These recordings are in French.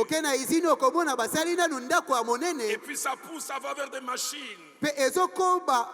oke na izini okomona basali nanu ndako ya monene. Et puis ça pousse, ça va vers des machines. Pe ezokoba.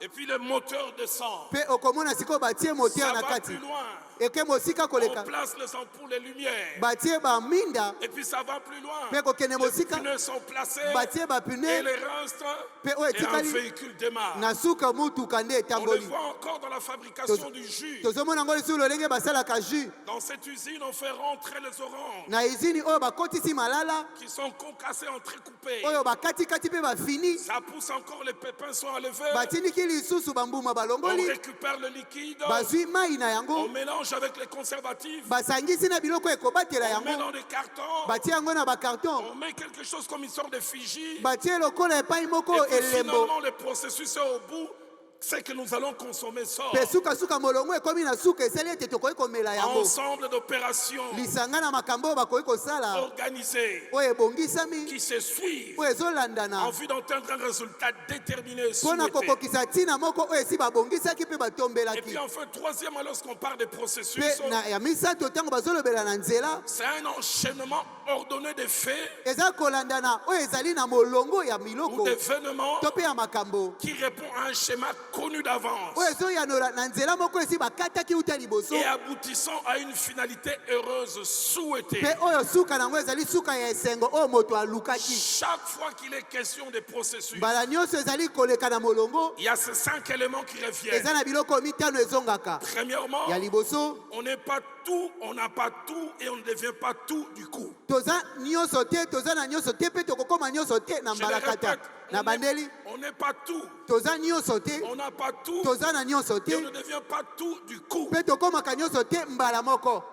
Et puis le moteur descend. Pe okomona siko batie moteur Ça na va kati. plus loin. Eke mosika On koleka. place les ampoules et lumières. Batie ba minda. Et puis ça va plus loin. Pe kokene Les mosika. pneus sont placés. Batie ba Et pune. les restes. Pe o Et un etikali. véhicule démarre. Na suka mutuka nde On le etamboli. voit encore dans la fabrication du jus. Tozomona ngo lisusu lolenge basalaka jus. Dans cette usine, on fait rentrer les oranges Na izini oyo bakotisi malala. qui sont concassés, entrecoupés. Oyo bakati-kati pe bafini. Ça pousse encore, les pépins sont enlevés. Batindiki lisusu bambuma On balongoli. récupère le liquide. Bazwi mai na On yango. mélange avec les conservatifs. Basangisi na biloko ekobatela On met yango. dans des cartons. Batie yango na bakarton. On met quelque chose comme une sorte de Fiji. Batie lokola epai moko Et puis elembo. finalement, le processus est au bout. C'est que nous allons consommer sort. Pe suka molongo ekomi na suka esali ete tokoki komela yango. Ensemble d'opérations Lisanga na makambo oyo bakoki kosala organisées oyo ebongisami qui se suivent oyo ezolandana en vue d'atteindre un résultat déterminé mpona souhaité. kokokisa ntina moko oyo esi babongisaki mpe Et batombelaki. puis enfin, troisièmement, lorsqu'on parle de processus, Mpe na ya misato ntango bazolobela na nzela c'est un enchaînement ordonné des faits eza kolandana oyo ezali na molongo ya ou miloko d'événements to mpe ya makambo qui répond à un schéma connu d'avance oyo ezoyanola na nzela moko esi bakataki uta liboso et aboutissant à une finalité heureuse souhaitée. mpe oyo suka nango ezali suka ya esengo oyo moto alukaki. Chaque fois qu'il est question de processus, mbala nyonso ezali koleka na molongo il y a ces 5 éléments qui reviennent. eza na biloko mitano ezongaka. Premièrement, Ya liboso on n'est pas tout, on n'a pas tout et on ne devient pas tout du coup. toza nyonso te toza na nyonso te mpe tokokoma nyonso te na Je le mbalakata répète, na bandeli on n'est pas tout, toza nyonso te on n'a pas tout toza na nyonso et on te ne devient pas tout du coup. mpe tokomaka nyonso te mbala moko.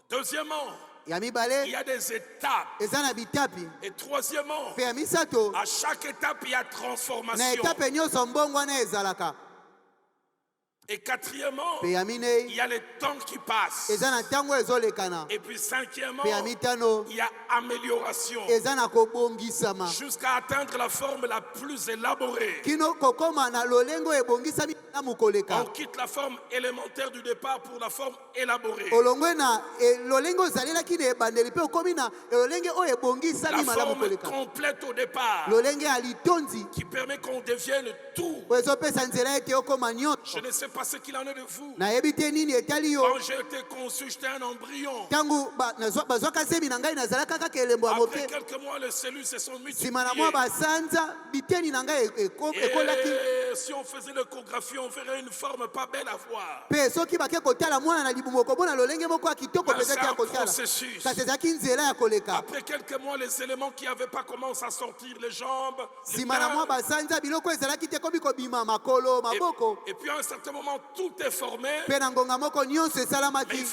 Deuxièmement, Ya il mibale y a des étapes. eza na bitapi Et troisièmement, mpe ya misato à chaque étape, il y a na transformation. etape nyonso mbongwana ezalaka. Et quatrièmement, Mpe ya il minei y a le temps qui passe. eza na ntango ezolekana. Et puis cinquièmement, Mpe ya mitano il y a amélioration eza na kobongisama jusqu'à atteindre la forme la plus élaborée. kino kokoma na lolengo ebongisami malamu koleka. On quitte la forme élémentaire du départ pour la forme élaborée. olongwe na lolenge ozalelaki na ebandeli mpe okomi na lolenge oyo La ebongisami malamu forme koleka. complète au départ lolenge ya litondi qui permet qu'on devienne tout. oyo ezopesa nzela ete okoma nyonso. Je ne sais pas ce qu'il en est de vous. nayebi te nini etali yo Quand j'ai été conçu, j'étais un embryon. ntango bazwaka semi na ngai nazalaka kaka elembo ya Après moke. quelques mois, les cellules se sont nsima na mwa multipliées. basanza biteni na ngai ekolaki. Et si on faisait l'échographie, on verrait une forme pas belle à voir. mpe soki bake kotala mwana na libumu okomona lolenge moko ya kitoko Mais mpenza c'est te ya un kotala processus. kasi ezalaki nzela ya koleka. Après quelques mois, les éléments qui n'avaient pas commencé à sortir, les jambes, les nsima na mwa mains. basanza biloko ezalaki te komi kobima makolo maboko Et puis à un certain moment, tout est formé. mpe na ngonga moko nyonso esalamaki.